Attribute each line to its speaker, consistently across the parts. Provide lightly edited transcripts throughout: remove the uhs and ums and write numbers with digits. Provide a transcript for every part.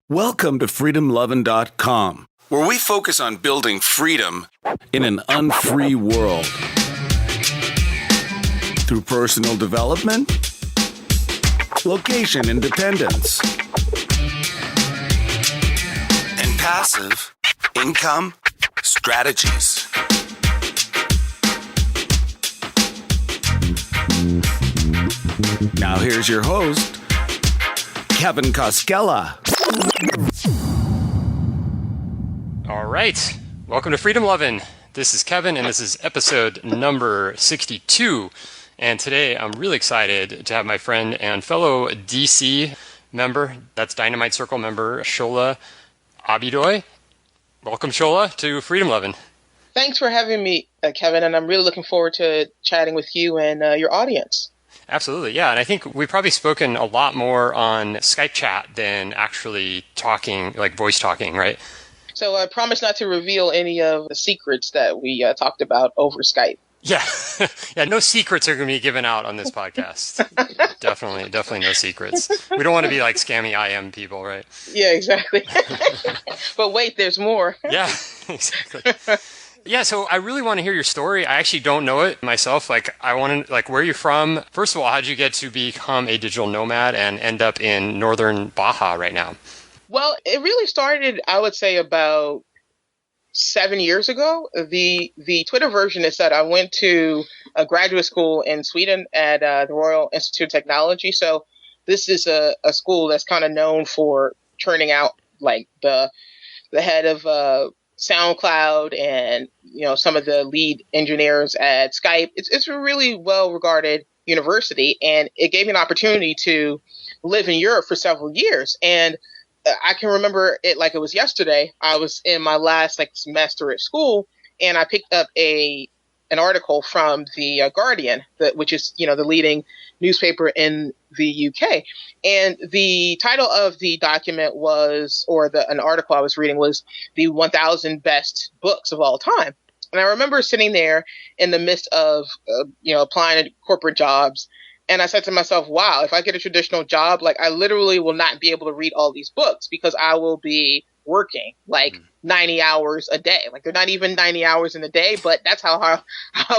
Speaker 1: Welcome to freedomlovin.com, where we focus on building freedom in an unfree world. Through personal development, location independence, and passive income strategies. Now here's your host, Kevin Koskela.
Speaker 2: All right. Welcome to Freedom Lovin'. This is Kevin, and this is episode number 62. And today I'm really excited to have my friend and fellow DC member, that's Dynamite Circle member, Shola Abidoye. Welcome, Shola, to Freedom Lovin'.
Speaker 3: Thanks for having me, Kevin, and I'm really looking forward to chatting with you and your audience.
Speaker 2: Absolutely, yeah. And I think we've probably spoken a lot more on Skype chat than actually talking, like voice talking, right?
Speaker 3: So I promise not to reveal any of the secrets that we talked about over Skype.
Speaker 2: Yeah. Yeah, no secrets are going to be given out on this podcast. Definitely no secrets. We don't want to be like scammy IM people, right?
Speaker 3: Yeah, exactly. But wait, there's more.
Speaker 2: Yeah, exactly. Yeah, so I really want to hear your story. I actually don't know it myself. I want to, where are you from? First of all, how did you get to become a digital nomad and end up in northern Baja right now?
Speaker 3: Well, it really started, I would say, about 7 years ago. The Twitter version is that I went to a graduate school in Sweden at the Royal Institute of Technology. So this is a school that's kind of known for churning out like the head of SoundCloud and, some of the lead engineers at Skype. It's a really well-regarded university, and it gave me an opportunity to live in Europe for several years. And I can remember it like it was yesterday. I was in my last semester at school, and I picked up an article from the Guardian, which is the leading newspaper in the UK. And the title of the document an article I was reading was the 1,000 best books of all time. And I remember sitting there in the midst of applying to corporate jobs. And I said to myself, wow, if I get a traditional job, I literally will not be able to read all these books because I will be working 90 hours a day. They're not even 90 hours in a day, but that's how I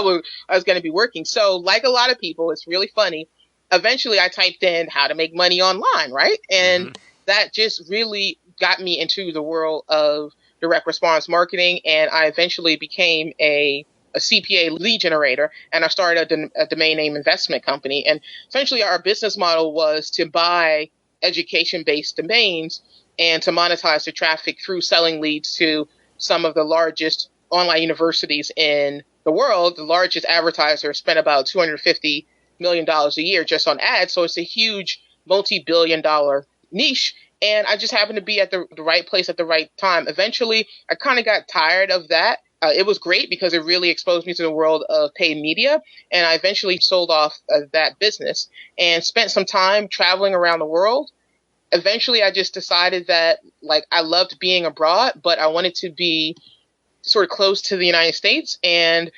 Speaker 3: was going to be working. So like a lot of people, it's really funny. Eventually I typed in how to make money online, right? And that just really got me into the world of direct response marketing. And I eventually became a CPA lead generator, and I started a domain name investment company. And essentially our business model was to buy education-based domains and to monetize the traffic through selling leads to some of the largest online universities in the world. The largest advertiser spent about $250 million a year just on ads. So it's a huge multi-billion-dollar niche. And I just happened to be at the right place at the right time. Eventually, I kind of got tired of that. It was great because it really exposed me to the world of paid media. And I eventually sold off that business and spent some time traveling around the world. Eventually, I just decided that I loved being abroad, but I wanted to be sort of close to the United States. And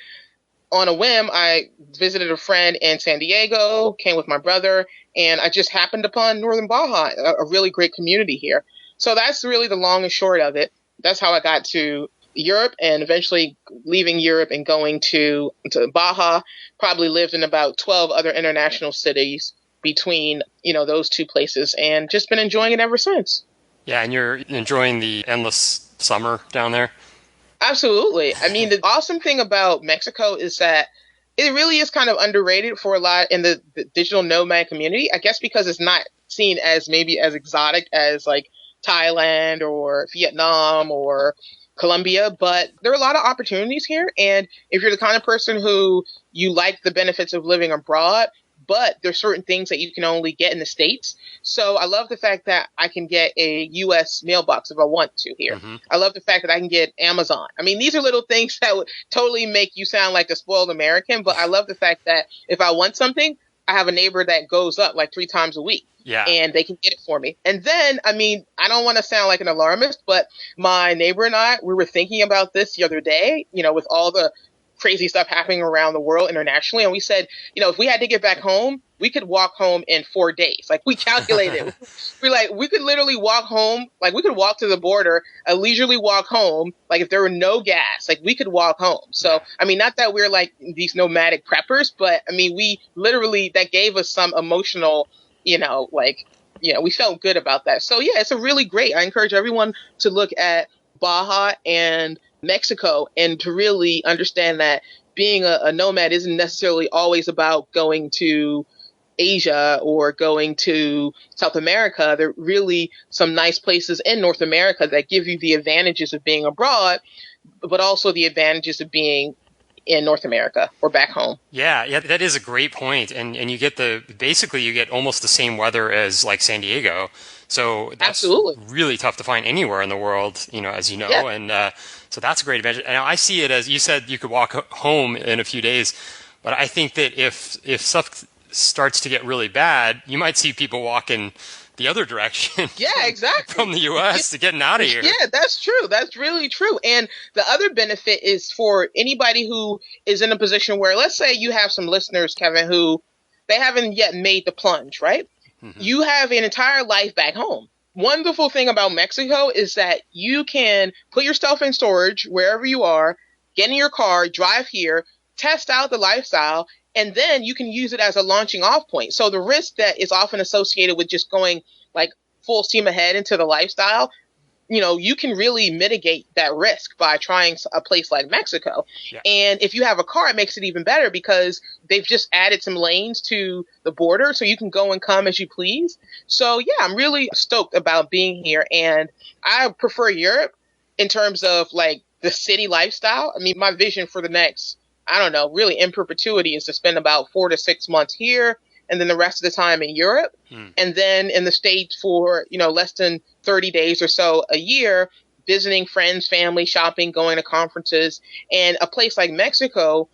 Speaker 3: on a whim, I visited a friend in San Diego, came with my brother, and I just happened upon Northern Baja, a really great community here. So that's really the long and short of it. That's how I got to Europe, and eventually leaving Europe and going to Baja. Probably lived in about 12 other international cities between, those two places, and just been enjoying it ever since.
Speaker 2: Yeah, and you're enjoying the endless summer down there?
Speaker 3: Absolutely. I mean, the awesome thing about Mexico is that it really is kind of underrated for a lot in the digital nomad community, I guess because it's not seen as maybe as exotic as Thailand or Vietnam or Colombia, but there are a lot of opportunities here. And if you're the kind of person who you like the benefits of living abroad, but there's certain things that you can only get in the States. So I love the fact that I can get a U.S. mailbox if I want to here. I love the fact that I can get Amazon. I mean, these are little things that would totally make you sound like a spoiled American, but I love the fact that if I want something, I have a neighbor that goes up 3 times a week. Yeah. And they can get it for me. And then, I mean, I don't want to sound like an alarmist, but my neighbor and I, we were thinking about this the other day, with all the crazy stuff happening around the world internationally. And we said, if we had to get back home, we could walk home in 4 days. Like, we calculated. We're like, we could literally walk home. Like, we could walk to the border, a leisurely walk home. Like, if there were no gas, like, we could walk home. So, I mean, not that we're like these nomadic preppers, but I mean, we literally, that gave us some emotional, we felt good about that. So yeah, it's a really great. I encourage everyone to look at Baja and Mexico and to really understand that being a nomad isn't necessarily always about going to Asia or going to South America. There are really some nice places in North America that give you the advantages of being abroad, but also the advantages of being in North America or back home.
Speaker 2: Yeah, that is a great point. And you get basically you get almost the same weather as like San Diego. So that's
Speaker 3: Absolutely
Speaker 2: really tough to find anywhere in the world, as you know. Yeah. And so that's a great advantage. And I see it as, you said you could walk home in a few days, but I think that if stuff starts to get really bad, you might see people walking the other direction.
Speaker 3: Yeah, exactly.
Speaker 2: From the U.S. to getting out of here.
Speaker 3: Yeah, that's true. That's really true. And the other benefit is for anybody who is in a position where, let's say you have some listeners, Kevin, who they haven't yet made the plunge, right? Mm-hmm. You have an entire life back home. Wonderful thing about Mexico is that you can put your stuff in storage wherever you are, get in your car, drive here, test out the lifestyle, and then you can use it as a launching off point. So the risk that is often associated with just going like full steam ahead into the lifestyle, you can really mitigate that risk by trying a place like Mexico. Yeah. And if you have a car, it makes it even better because they've just added some lanes to the border so you can go and come as you please. So yeah, I'm really stoked about being here. And I prefer Europe in terms of like the city lifestyle. I mean, my vision for the next, really in perpetuity is to spend about 4 to 6 months here and then the rest of the time in Europe. And then in the States for, less than 30 days or so a year, visiting friends, family, shopping, going to conferences. And a place like Mexico,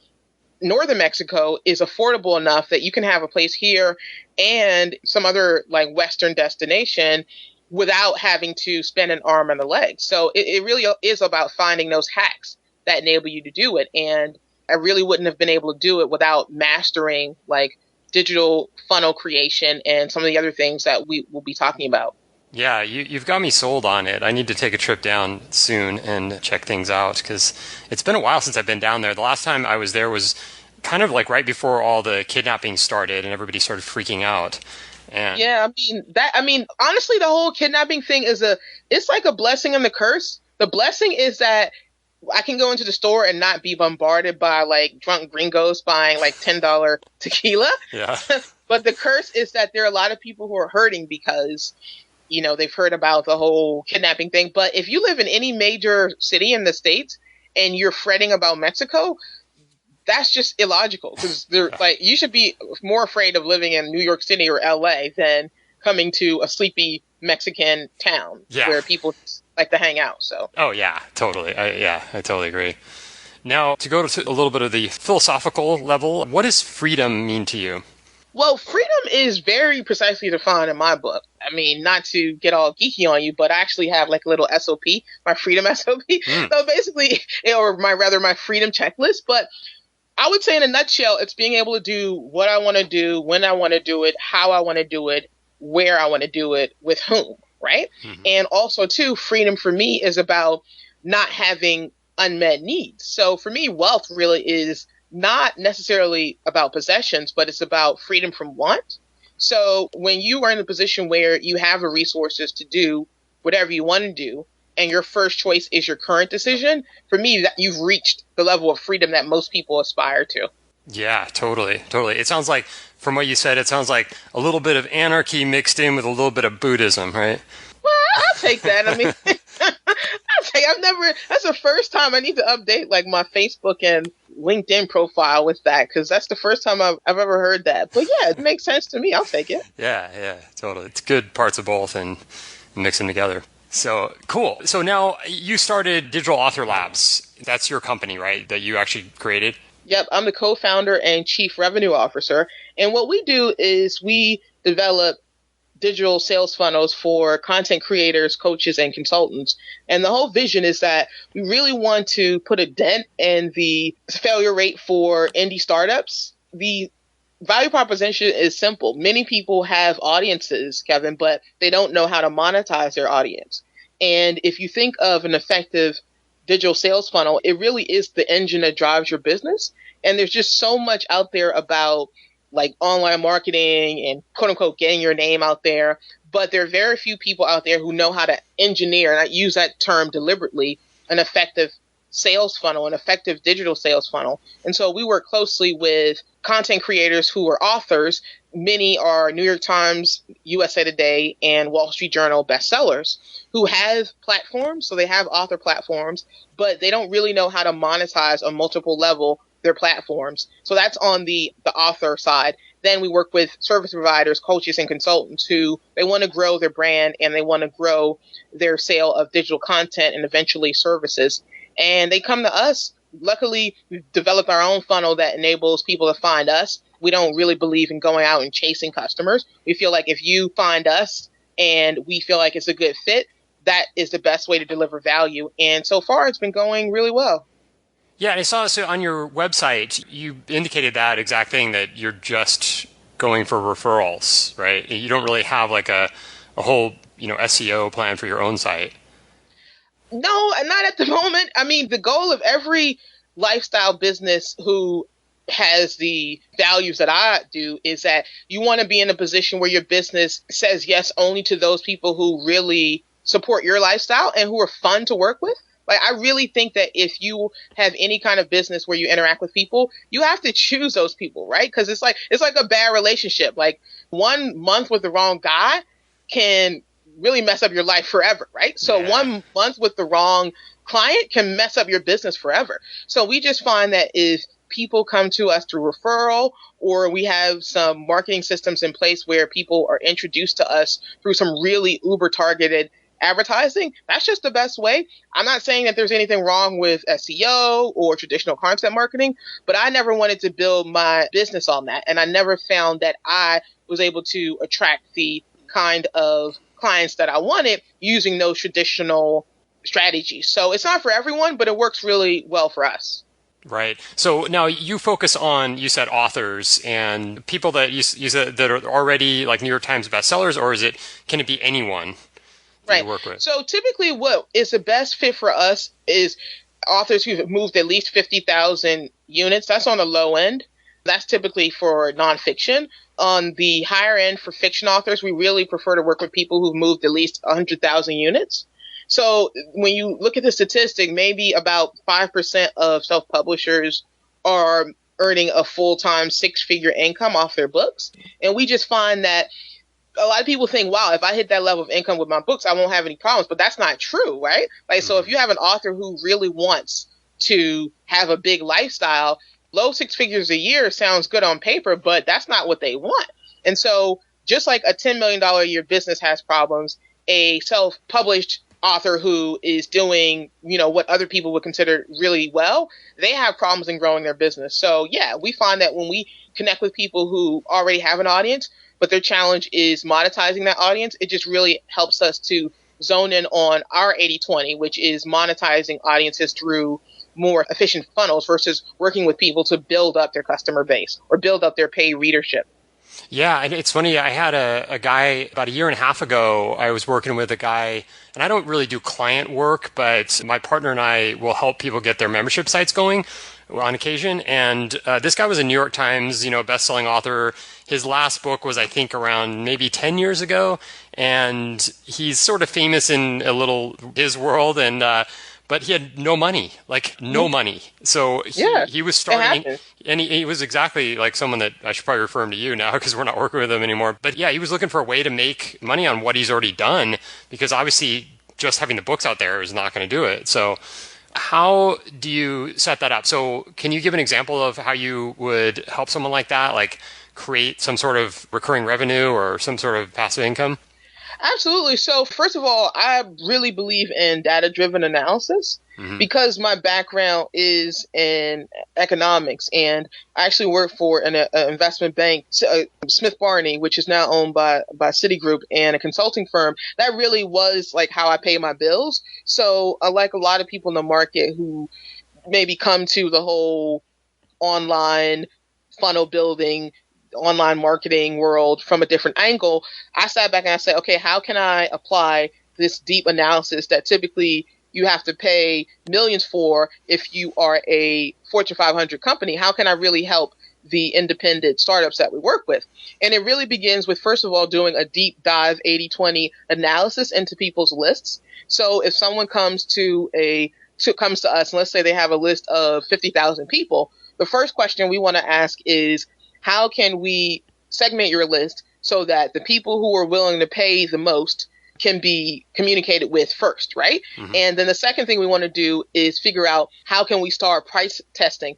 Speaker 3: northern Mexico, is affordable enough that you can have a place here and some other like Western destination without having to spend an arm and a leg. So it really is about finding those hacks that enable you to do it. And I really wouldn't have been able to do it without mastering like digital funnel creation and some of the other things that we will be talking about.
Speaker 2: Yeah, you've got me sold on it. I need to take a trip down soon and check things out because it's been a while since I've been down there. The last time I was there was kind of like right before all the kidnapping started and everybody started freaking out. And
Speaker 3: yeah, honestly, the whole kidnapping thing it's like a blessing and the curse. The blessing is that I can go into the store and not be bombarded by like drunk gringos buying like $10 tequila.
Speaker 2: Yeah.
Speaker 3: But the curse is that there are a lot of people who are hurting because, they've heard about the whole kidnapping thing. But if you live in any major city in the States and you're fretting about Mexico, that's just illogical because you should be more afraid of living in New York City or LA than coming to a sleepy Mexican town where people like to hang out. So.
Speaker 2: Oh yeah, totally. I totally agree. Now, to go to a little bit of the philosophical level, what does freedom mean to you?
Speaker 3: Well, freedom is very precisely defined in my book. I mean, not to get all geeky on you, but I actually have like a little SOP, my freedom SOP. So basically, my freedom checklist. But I would say in a nutshell, it's being able to do what I want to do, when I want to do it, how I want to do it, where I want to do it, with whom, right? Mm-hmm. And also, too, freedom for me is about not having unmet needs. So for me, wealth really is not necessarily about possessions, but it's about freedom from want. So when you are in a position where you have the resources to do whatever you want to do, and your first choice is your current decision, for me, that you've reached the level of freedom that most people aspire to.
Speaker 2: Yeah, totally. It sounds like, from what you said, it sounds like a little bit of anarchy mixed in with a little bit of Buddhism, right?
Speaker 3: Well, I'll take that. I mean, that's the first time I need to update like my Facebook and LinkedIn profile with that, because that's the first time I've ever heard that. But yeah, it makes sense to me. I'll take it.
Speaker 2: Yeah, totally. It's good parts of both and mix them together. So cool. So now you started Digital Author Labs. That's your company, right? That you actually created?
Speaker 3: Yep. I'm the co-founder and chief revenue officer. And what we do is we develop digital sales funnels for content creators, coaches, and consultants. And the whole vision is that we really want to put a dent in the failure rate for indie startups. The value proposition is simple. Many people have audiences, Kevin, but they don't know how to monetize their audience. And if you think of an effective digital sales funnel, it really is the engine that drives your business. And there's just so much out there about like online marketing and quote unquote getting your name out there. But there are very few people out there who know how to engineer, and I use that term deliberately, an effective sales funnel, an effective digital sales funnel. And so we work closely with content creators who are authors. Many are New York Times, USA Today, and Wall Street Journal bestsellers who have platforms. So they have author platforms, but they don't really know how to monetize on multiple level their platforms. So that's on the author side. Then we work with service providers, coaches, and consultants who they want to grow their brand and they want to grow their sale of digital content and eventually services. And they come to us. Luckily, we've developed our own funnel that enables people to find us. We don't really believe in going out and chasing customers. We feel like if you find us and we feel like it's a good fit, that is the best way to deliver value. And so far, it's been going really well.
Speaker 2: Yeah, and I saw so on your website, you indicated that exact thing, that you're just going for referrals, right? You don't really have like a whole, SEO plan for your own site.
Speaker 3: No, not at the moment. I mean, the goal of every lifestyle business who has the values that I do is that you want to be in a position where your business says yes only to those people who really support your lifestyle and who are fun to work with. Like, I really think that if you have any kind of business where you interact with people, you have to choose those people, right? Because it's like a bad relationship. Like 1 month with the wrong guy can really mess up your life forever, right? So 1 month with the wrong client can mess up your business forever. So we just find that if people come to us through referral, or we have some marketing systems in place where people are introduced to us through some really uber targeted advertising, that's just the best way. I'm not saying that there's anything wrong with SEO or traditional content marketing, but I never wanted to build my business on that. And I never found that I was able to attract the kind of clients that I wanted using those traditional strategies. So it's not for everyone, but it works really well for us.
Speaker 2: Right. So now you focus on, you said, authors and people that you said that are already like New York Times bestsellers, or can it be anyone?
Speaker 3: Right.
Speaker 2: Work with?
Speaker 3: So typically what is the best fit for us is authors who've moved at least 50,000 units. That's on the low end. That's typically for nonfiction. On the higher end for fiction authors, we really prefer to work with people who've moved at least 100,000 units. So when you look at the statistic, maybe about 5% of self-publishers are earning a full-time 6-figure income off their books. And we just find that a lot of people think, wow, if I hit that level of income with my books, I won't have any problems. But that's not true, right? Like, so if you have an author who really wants to have a big lifestyle, low 6 figures a year sounds good on paper, but that's not what they want. And so just like a $10 million a year business has problems, a self-published author who is doing, what other people would consider really well, they have problems in growing their business. So yeah, we find that when we connect with people who already have an audience, but their challenge is monetizing that audience, it just really helps us to zone in on our 80-20, which is monetizing audiences through more efficient funnels versus working with people to build up their customer base or build up their paid readership.
Speaker 2: Yeah, and it's funny. I had a guy about a year and a half ago. I was working with a guy, and I don't really do client work, but my partner and I will help people get their membership sites going on occasion. And this guy was a New York Times, best-selling author. His last book was, I think, around maybe 10 years ago, and he's sort of famous in his world, and but he had no money, money. So he was starting, and he was exactly like someone that I should probably refer him to you now because we're not working with him anymore. But yeah, he was looking for a way to make money on what he's already done, because obviously just having the books out there is not going to do it. So how do you set that up? So can you give an example of how you would help someone like that, like create some sort of recurring revenue or some sort of passive income?
Speaker 3: Absolutely. So first of all, I really believe in data-driven analysis because my background is in economics, and I actually work for an investment bank, Smith Barney, which is now owned by Citigroup, and a consulting firm. That really was like how I pay my bills. So like a lot of people in the market who maybe come to the whole online funnel building online marketing world from a different angle, I sat back and I said, okay, how can I apply this deep analysis that typically you have to pay millions for if you are a Fortune 500 company? How can I really help the independent startups that we work with? And it really begins with, first of all, doing a deep dive 80-20 analysis into people's lists. So if someone comes to us, and let's say they have a list of 50,000 people, the first question we want to ask is, how can we segment your list so that the people who are willing to pay the most can be communicated with first, right? Mm-hmm. And then the second thing we want to do is figure out how can we start price testing.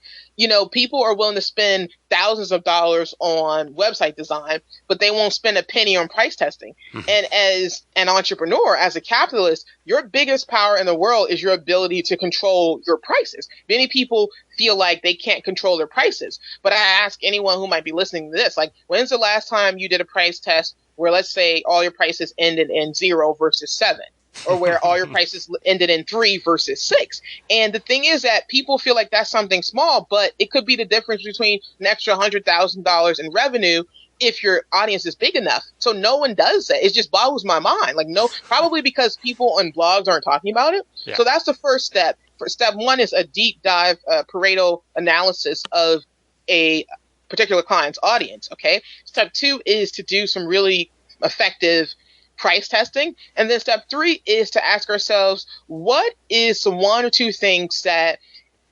Speaker 3: People are willing to spend thousands of dollars on website design, but they won't spend a penny on price testing. Mm-hmm. And as an entrepreneur, as a capitalist, your biggest power in the world is your ability to control your prices. Many people feel like they can't control their prices. But I ask anyone who might be listening to this, like, when's the last time you did a price test where, let's say, all your prices ended in 0 versus 7, or where all your prices ended in 3 versus 6? And the thing is that people feel like that's something small, but it could be the difference between an extra $100,000 in revenue if your audience is big enough. So no one does that. It just boggles my mind. Probably because people on blogs aren't talking about it. Yeah. So that's the first step. Step one is a deep dive Pareto analysis of a particular client's audience. Okay. Step two is to do some really effective price testing. And then step three is to ask ourselves, what is some one or two things that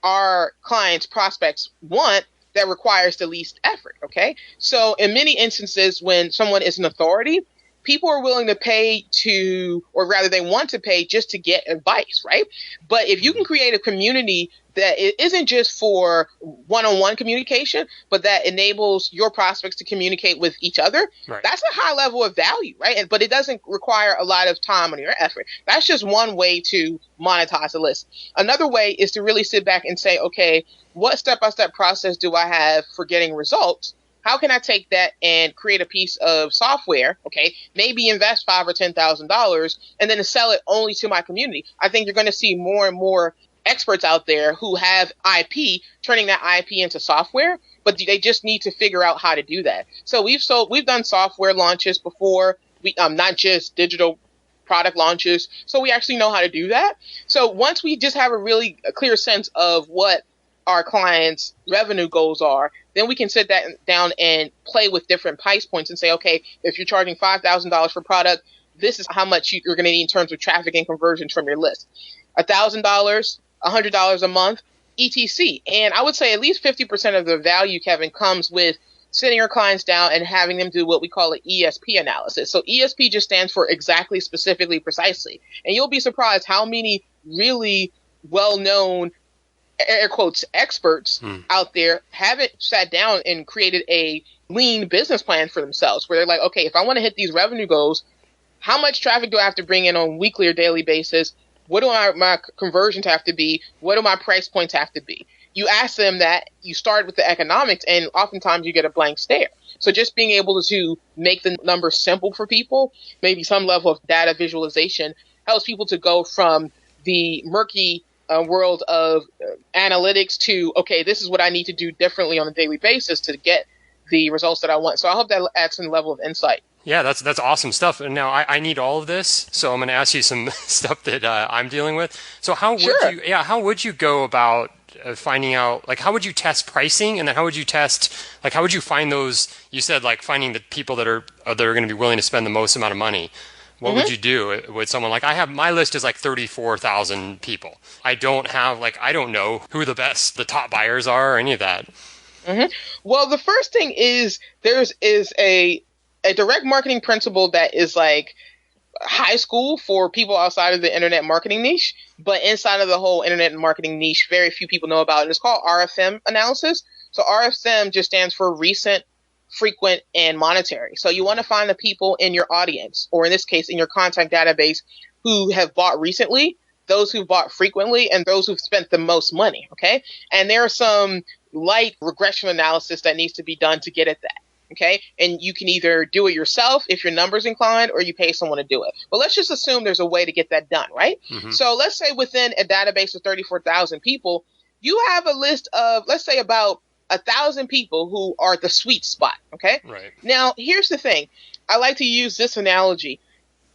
Speaker 3: our clients, prospects want that requires the least effort? Okay. So in many instances, when someone is an authority, people are willing to pay or rather they want to pay just to get advice, right? But if you can create a community that it isn't just for one-on-one communication, but that enables your prospects to communicate with each other, right, that's a high level of value, right? But it doesn't require a lot of time on your effort. That's just one way to monetize a list. Another way is to really sit back and say, okay, what step-by-step process do I have for getting results? How can I take that and create a piece of software? Okay, maybe invest $5,000 or $10,000 and then sell it only to my community. I think you're going to see more and more experts out there who have IP, turning that IP into software, but they just need to figure out how to do that. So we've done software launches before, not just digital product launches. So we actually know how to do that. So once we just have a clear sense of what our clients' revenue goals are, then we can sit that down and play with different price points and say, okay, if you're charging $5,000 for product, this is how much you're going to need in terms of traffic and conversions from your list. $1,000, $100 a month, etc. And I would say at least 50% of the value, Kevin, comes with sitting your clients down and having them do what we call an ESP analysis. So ESP just stands for exactly, specifically, precisely. And you'll be surprised how many really well-known, air quotes, experts out there haven't sat down and created a lean business plan for themselves where they're like, okay, if I want to hit these revenue goals, how much traffic do I have to bring in on a weekly or daily basis? What do my conversions have to be? What do my price points have to be? You ask them that, you start with the economics, and oftentimes you get a blank stare. So just being able to make the numbers simple for people, maybe some level of data visualization, helps people to go from the murky world of analytics to, okay, this is what I need to do differently on a daily basis to get the results that I want. So I hope that adds some level of insight.
Speaker 2: Yeah, that's awesome stuff. And now I need all of this, so I'm going to ask you some stuff that I'm dealing with. So how would you go about finding out, like, how would you test pricing, and then how would you find those? You said like finding the people that are going to be willing to spend the most amount of money. What would you do with someone like, my list is like 34,000 people. I don't know who the top buyers are or any of that.
Speaker 3: Mm-hmm. Well, the first thing is there's a direct marketing principle that is like high school for people outside of the internet marketing niche, but inside of the whole internet marketing niche, very few people know about it. And it's called RFM analysis. So RFM just stands for recent, frequent, and monetary. So you want to find the people in your audience, or in this case, in your contact database, who have bought recently, those who've bought frequently, and those who've spent the most money. Okay. And there are some light regression analysis that needs to be done to get at that. Okay. And you can either do it yourself if your number's inclined, or you pay someone to do it. But let's just assume there's a way to get that done, right? Mm-hmm. So let's say within a database of 34,000 people, you have a list of, let's say, about 1,000 people who are the sweet spot. Okay.
Speaker 2: Right.
Speaker 3: Now, here's the thing. I like to use this analogy.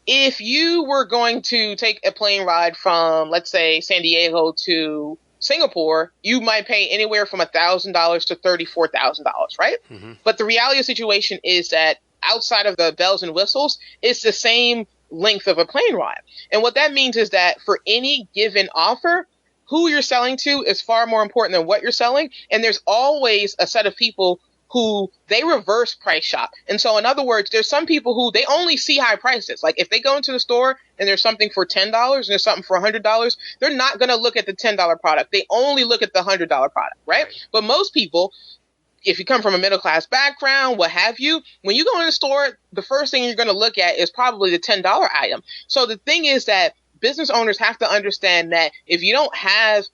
Speaker 3: If you were going to take a plane ride from, let's say, San Diego to Singapore, you might pay anywhere from $1,000 to $34,000, right? Mm-hmm. But the reality of the situation is that outside of the bells and whistles, it's the same length of a plane ride. And what that means is that for any given offer, who you're selling to is far more important than what you're selling. And there's always a set of people who they reverse price shop. And so in other words, there's some people who they only see high prices. Like if they go into the store and there's something for $10 and there's something for $100, they're not going to look at the $10 product. They only look at the $100 product, right? But most people, if you come from a middle class background, what have you, when you go in the store, the first thing you're going to look at is probably the $10 item. So the thing is that business owners have to understand that if you don't have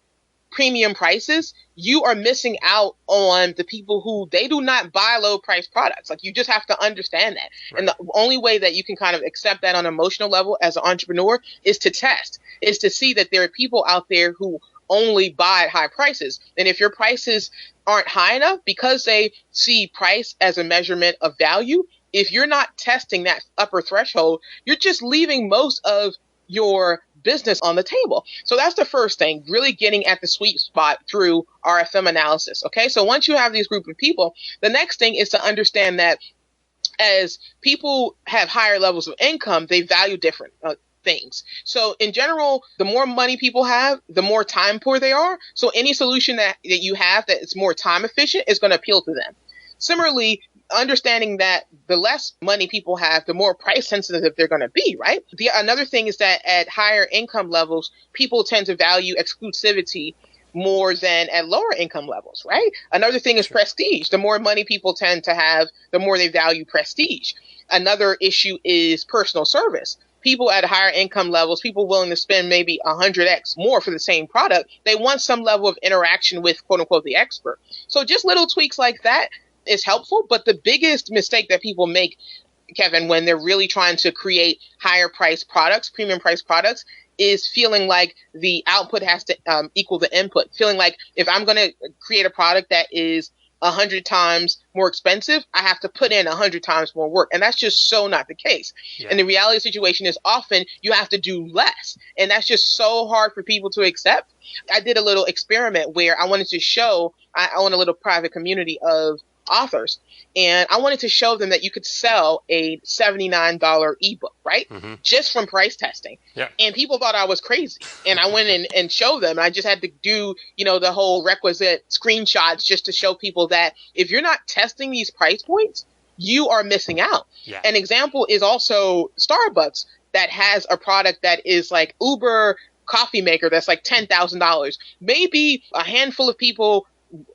Speaker 3: premium prices, you are missing out on the people who they do not buy low price products. Like you just have to understand that. Right. And the only way that you can kind of accept that on an emotional level as an entrepreneur is to test, is to see that there are people out there who only buy at high prices. And if your prices aren't high enough because they see price as a measurement of value, if you're not testing that upper threshold, you're just leaving most of your business on the table. So that's the first thing, really getting at the sweet spot through RFM analysis. Okay. So once you have these group of people, the next thing is to understand that as people have higher levels of income, they value different things. So in general, the more money people have, the more time poor they are. So any solution that you have that is more time efficient is going to appeal to them. Similarly, understanding that the less money people have, the more price sensitive they're going to be, right? Another thing is that at higher income levels, people tend to value exclusivity more than at lower income levels, right? Another thing is prestige. The more money people tend to have, the more they value prestige. Another issue is personal service. People at higher income levels, people willing to spend maybe 100x more for the same product, they want some level of interaction with, quote unquote, the expert. So just little tweaks like that is helpful. But the biggest mistake that people make, Kevin, when they're really trying to create higher price products, premium price products, is feeling like the output has to equal the input. Feeling like if I'm going to create a product that is 100 times more expensive, I have to put in 100 times more work. And that's just so not the case. Yeah. And the reality of the situation is often you have to do less. And that's just so hard for people to accept. I did a little experiment where I wanted to show, I own a little private community of authors, and I wanted to show them that you could sell a $79 ebook, right? Mm-hmm. Just from price testing. Yeah. And people thought I was crazy. And I went in and showed them. I just had to do, the whole requisite screenshots just to show people that if you're not testing these price points, you are missing out. Yeah. An example is also Starbucks that has a product that is like Uber coffee maker that's like $10,000. Maybe a handful of people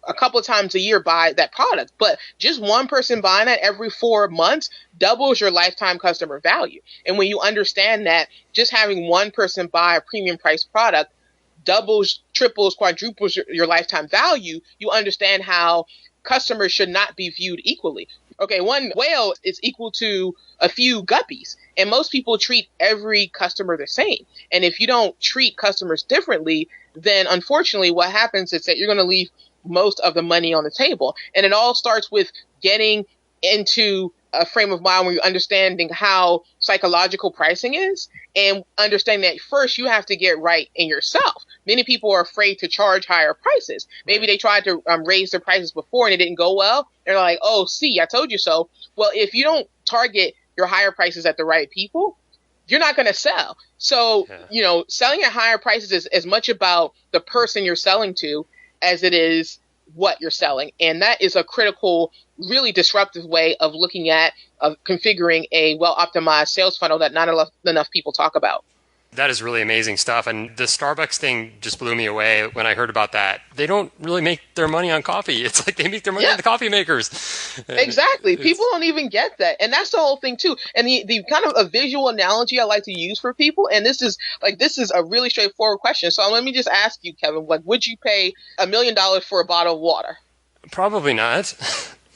Speaker 3: a couple of times a year buy that product, but just one person buying that every 4 months doubles your lifetime customer value. And when you understand that just having one person buy a premium price product doubles, triples, quadruples your lifetime value, you understand how customers should not be viewed equally. Okay, one whale is equal to a few guppies, and most people treat every customer the same. And if you don't treat customers differently, then unfortunately what happens is that you're going to leave most of the money on the table. And it all starts with getting into a frame of mind where you're understanding how psychological pricing is and understanding that first you have to get right in yourself. Many people are afraid to charge higher prices. Maybe they tried to raise their prices before and it didn't go well. They're like, oh, see, I told you so. Well, if you don't target your higher prices at the right people, you're not going to sell. So, selling at higher prices is as much about the person you're selling to as it is what you're selling. And that is a critical, really disruptive way of looking at, of configuring a well-optimized sales funnel that not enough people talk about.
Speaker 2: That is really amazing stuff. And the Starbucks thing just blew me away when I heard about that. They don't really make their money on coffee. It's like they make their money on the coffee makers.
Speaker 3: Exactly. People don't even get that. And that's the whole thing too. And the kind of a visual analogy I like to use for people, and this is a really straightforward question. So let me just ask you, Kevin, would you pay $1 million for a bottle of water?
Speaker 2: Probably not.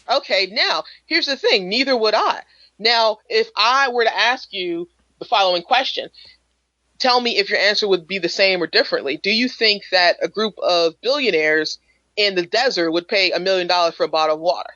Speaker 3: Okay. Now, here's the thing. Neither would I. Now, if I were to ask you the following question, tell me if your answer would be the same or differently. Do you think that a group of billionaires in the desert would pay $1 million for a bottle of water.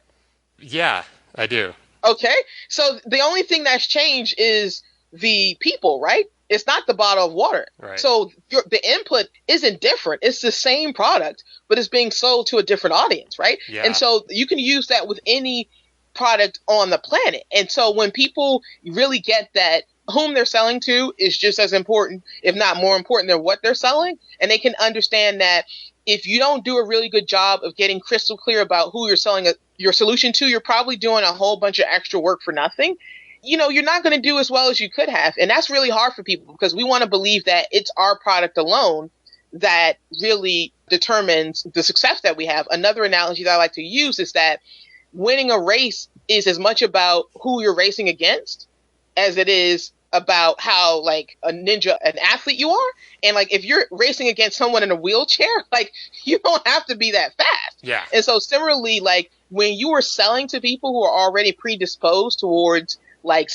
Speaker 2: Yeah, I do.
Speaker 3: Okay. So the only thing that's changed is the people, right? It's not the bottle of water.
Speaker 2: Right.
Speaker 3: So the input isn't different. It's the same product, but it's being sold to a different audience, right?
Speaker 2: Yeah.
Speaker 3: And so you can use that with any product on the planet. And so when people really get that whom they're selling to is just as important, if not more important than what they're selling, and they can understand that if you don't do a really good job of getting crystal clear about who you're selling your solution to, you're probably doing a whole bunch of extra work for nothing. You're not going to do as well as you could have. And that's really hard for people because we want to believe that it's our product alone that really determines the success that we have. Another analogy that I like to use is that winning a race is as much about who you're racing against as it is about how like an athlete you are. And like if you're racing against someone in a wheelchair, like you don't have to be that fast.
Speaker 2: Yeah.
Speaker 3: And so similarly, like when you are selling to people who are already predisposed towards like,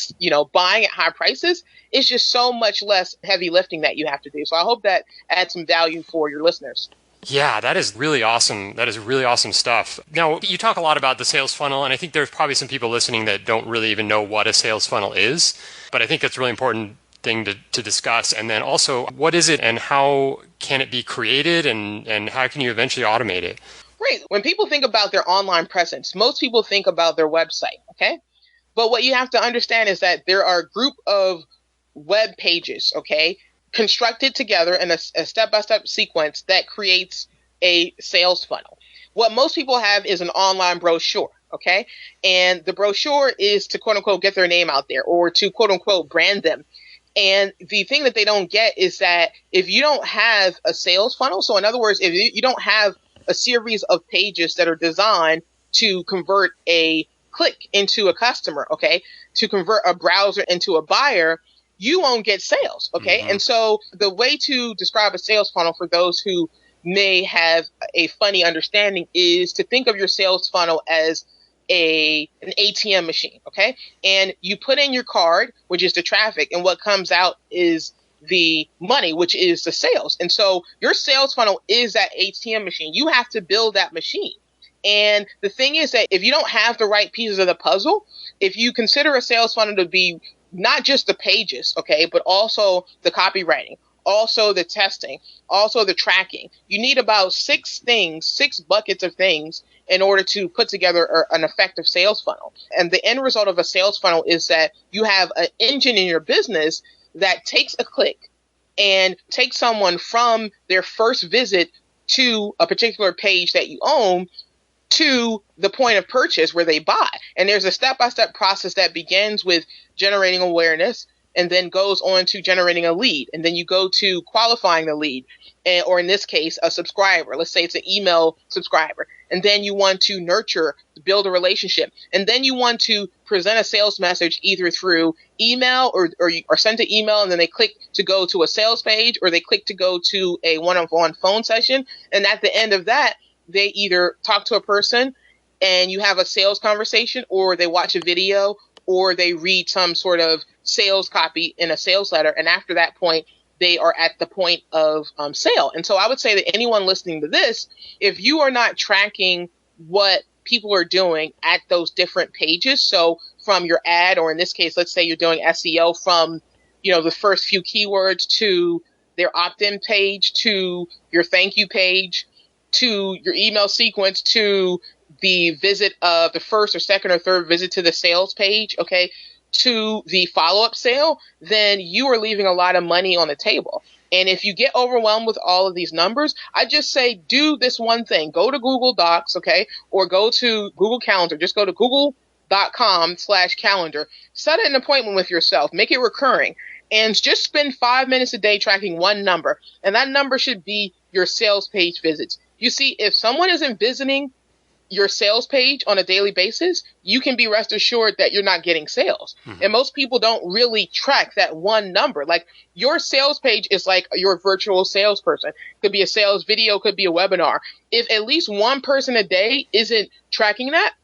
Speaker 3: buying at high prices, it's just so much less heavy lifting that you have to do. So I hope that adds some value for your listeners.
Speaker 2: Yeah, that is really awesome. That is really awesome stuff. Now, you talk a lot about the sales funnel, and I think there's probably some people listening that don't really even know what a sales funnel is, but I think that's a really important thing to discuss. And then also, what is it and how can it be created and how can you eventually automate it?
Speaker 3: Great. When people think about their online presence, most people think about their website, okay? But what you have to understand is that there are a group of web pages, okay, constructed together in a step-by-step sequence that creates a sales funnel. What most people have is an online brochure, okay? And the brochure is to, quote-unquote, get their name out there or to, quote-unquote, brand them. And the thing that they don't get is that if you don't have a sales funnel, so in other words, if you don't have a series of pages that are designed to convert a click into a customer, okay, to convert a browser into a buyer, you won't get sales, okay? Mm-hmm. And so the way to describe a sales funnel for those who may have a funny understanding is to think of your sales funnel as an ATM machine, okay? And you put in your card, which is the traffic, and what comes out is the money, which is the sales. And so your sales funnel is that ATM machine. You have to build that machine. And the thing is that if you don't have the right pieces of the puzzle, if you consider a sales funnel to be not just the pages, okay, but also the copywriting, also the testing, also the tracking, you need about 6 buckets of things in order to put together an effective sales funnel. And the end result of a sales funnel is that you have an engine in your business that takes a click and takes someone from their first visit to a particular page that you own to the point of purchase where they buy. And there's a step-by-step process that begins with generating awareness and then goes on to generating a lead. And then you go to qualifying the lead, or in this case, a subscriber. Let's say it's an email subscriber. And then you want to nurture, build a relationship. And then you want to present a sales message either through email or send an email and then they click to go to a sales page or they click to go to a one-on-one phone session. And at the end of that, they either talk to a person and you have a sales conversation, or they watch a video, or they read some sort of sales copy in a sales letter. And after that point, they are at the point of sale. And so I would say that anyone listening to this, if you are not tracking what people are doing at those different pages, so from your ad, or in this case, let's say you're doing SEO from, the first few keywords to their opt-in page, to your thank you page, to your email sequence, to the visit of the first or second or third visit to the sales page, okay, to the follow-up sale, then you are leaving a lot of money on the table. And if you get overwhelmed with all of these numbers, I just say do this one thing. Go to Google Docs, okay, or go to Google Calendar. Just go to google.com/calendar. Set an appointment with yourself. Make it recurring. And just spend 5 minutes a day tracking one number. And that number should be your sales page visits. You see, if someone isn't visiting your sales page on a daily basis, you can be rest assured that you're not getting sales. Mm-hmm. And most people don't really track that one number. Like your sales page is like your virtual salesperson. Could be a sales video, could be a webinar. If at least one person a day isn't tracking that,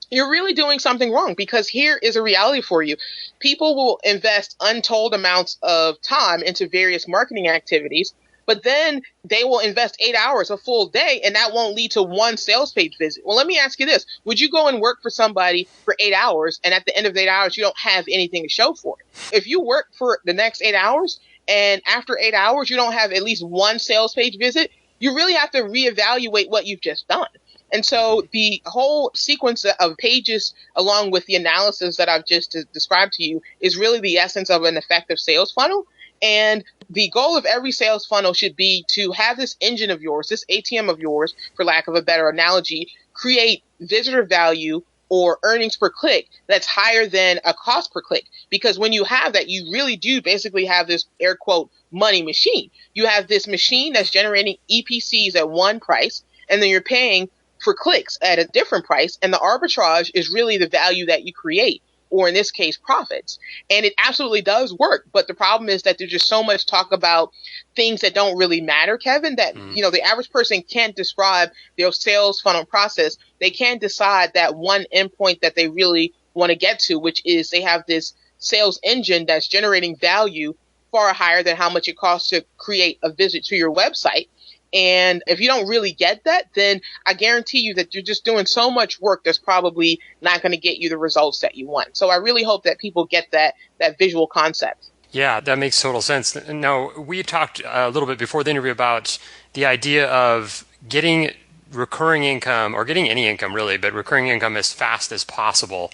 Speaker 3: you're really doing something wrong, because here is a reality for you. People will invest untold amounts of time into various marketing activities, but then they will invest 8 hours, a full day, and that won't lead to one sales page visit. Well, let me ask you this. Would you go and work for somebody for 8 hours, and at the end of the 8 hours, you don't have anything to show for it? If you work for the next 8 hours, and after 8 hours, you don't have at least one sales page visit, you really have to reevaluate what you've just done. And so the whole sequence of pages, along with the analysis that I've just described to you, is really the essence of an effective sales funnel. And the goal of every sales funnel should be to have this engine of yours, this ATM of yours, for lack of a better analogy, create visitor value or earnings per click that's higher than a cost per click. Because when you have that, you really do basically have this air quote money machine. You have this machine that's generating EPCs at one price, and then you're paying for clicks at a different price. And the arbitrage is really the value that you create, or in this case, profits. And it absolutely does work. But the problem is that there's just so much talk about things that don't really matter, Kevin, that, the average person can't describe their sales funnel process. They can't decide that one endpoint that they really want to get to, which is they have this sales engine that's generating value far higher than how much it costs to create a visit to your website. And if you don't really get that, then I guarantee you that you're just doing so much work that's probably not going to get you the results that you want. So I really hope that people get that visual concept.
Speaker 2: Yeah, that makes total sense. Now, we talked a little bit before the interview about the idea of getting recurring income, or getting any income really, but recurring income as fast as possible.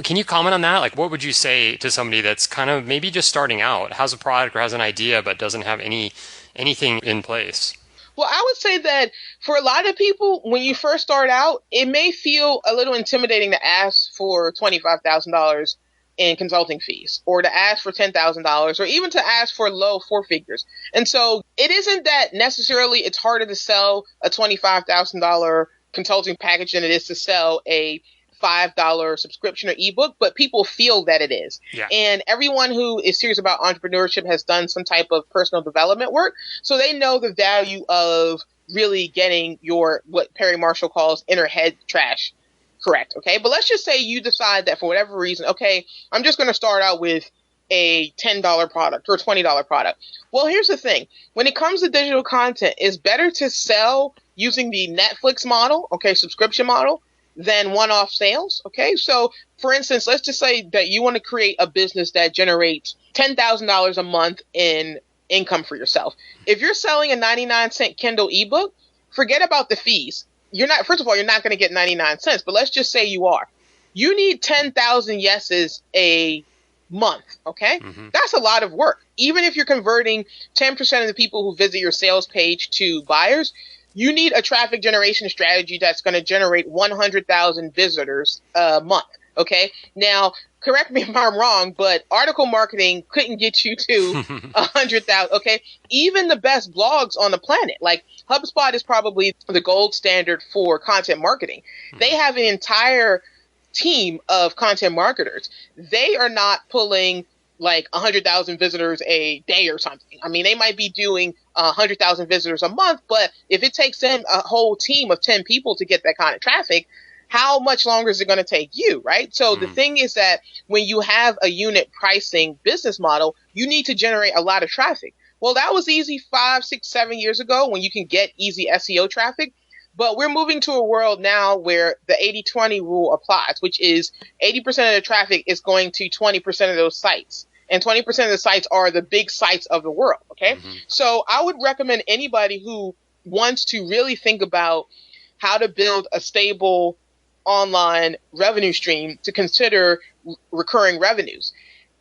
Speaker 2: Can you comment on that? Like, what would you say to somebody that's kind of maybe just starting out, has a product or has an idea, but doesn't have anything in place?
Speaker 3: Well, I would say that for a lot of people, when you first start out, it may feel a little intimidating to ask for $25,000 in consulting fees, or to ask for $10,000, or even to ask for low four figures. And so it isn't that necessarily it's harder to sell a $25,000 consulting package than it is to sell a $5 subscription or ebook, but people feel that it is.
Speaker 2: Yeah.
Speaker 3: And everyone who is serious about entrepreneurship has done some type of personal development work. So they know the value of really getting your, what Perry Marshall calls inner head trash correct. Okay. But let's just say you decide that for whatever reason, okay, I'm just going to start out with a $10 product or a $20 product. Well, here's the thing. When it comes to digital content, it's better to sell using the Netflix model, okay, subscription model, than one-off sales. Okay. So for instance, let's just say that you want to create a business that generates $10,000 a month in income for yourself. If you're selling a 99-cent Kindle ebook, forget about the fees. First of all, you're not going to get 99 cents, but let's just say you are. You need 10,000 yeses a month. Okay. Mm-hmm. That's a lot of work. Even if you're converting 10% of the people who visit your sales page to buyers, you need a traffic generation strategy that's going to generate 100,000 visitors a month. Okay. Now, correct me if I'm wrong, but article marketing couldn't get you to 100,000. Okay. Even the best blogs on the planet, like HubSpot, is probably the gold standard for content marketing. They have an entire team of content marketers. They are not pulling like 100,000 visitors a day or something. I mean, they might be doing 100,000 visitors a month, but if it takes them a whole team of 10 people to get that kind of traffic, how much longer is it going to take you, right? So the thing is that when you have a unit pricing business model, you need to generate a lot of traffic. Well, that was easy 5, 6, 7 years ago when you can get easy SEO traffic. But we're moving to a world now where the 80-20 rule applies, which is 80% of the traffic is going to 20% of those sites. And 20% of the sites are the big sites of the world. Okay. Mm-hmm. So I would recommend anybody who wants to really think about how to build a stable online revenue stream to consider recurring revenues.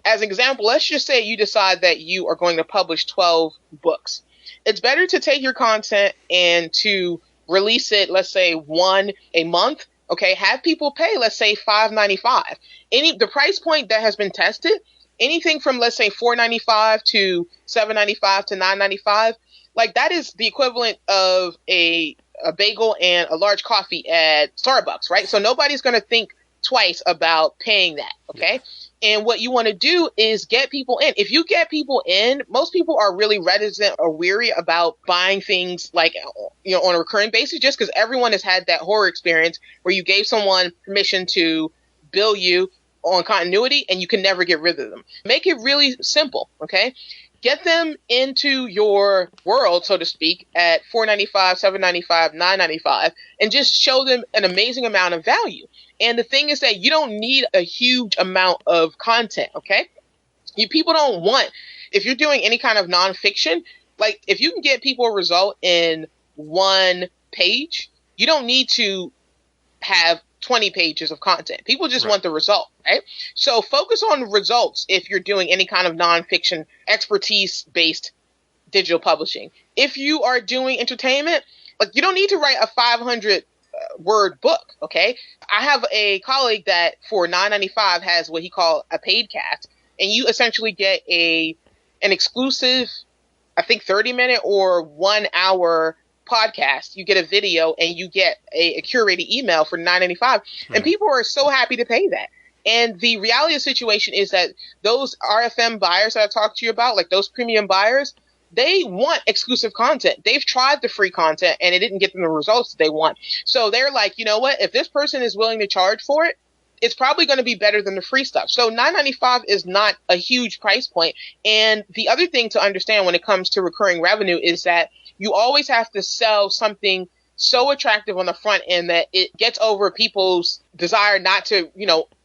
Speaker 3: As an example, let's just say you decide that you are going to publish 12 books. It's better to take your content and to release it, let's say one a month. Okay. Have people pay, let's say $5.95. The price point that has been tested, anything from, let's say, $4.95 to $7.95 to $9.95, like that is the equivalent of a bagel and a large coffee at Starbucks, right? So nobody's going to think twice about paying that, okay? And what you want to do is get people in. If you get people in, most people are really reticent or weary about buying things like, on a recurring basis, just because everyone has had that horror experience where you gave someone permission to bill you on continuity and you can never get rid of them. Make it really simple, okay? get them into your world, so to speak, at $4.95, $7.95, $9.95, and just show them an amazing amount of value. And the thing is that you don't need a huge amount of content, okay? People don't want, if you're doing any kind of nonfiction, like if you can get people a result in one page, you don't need to have 20 pages of content. People just want the result, right? So focus on results if you're doing any kind of nonfiction expertise-based digital publishing. If you are doing entertainment, like you don't need to write a 500 word book, okay? I have a colleague that for $9.95 has what he calls a paid cast, and you essentially get an exclusive, I think 30-minute or 1 hour podcast. You get a video and you get a curated email for $9.95, and people are so happy to pay that. And the reality of the situation is that those RFM buyers that I talked to you about, like those premium buyers, they want exclusive content. They've tried the free content and it didn't get them the results that they want. So they're like, you know what? If this person is willing to charge for it, it's probably going to be better than the free stuff. So $9.95 is not a huge price point. And the other thing to understand when it comes to recurring revenue is that you always have to sell something so attractive on the front end that it gets over people's desire not to,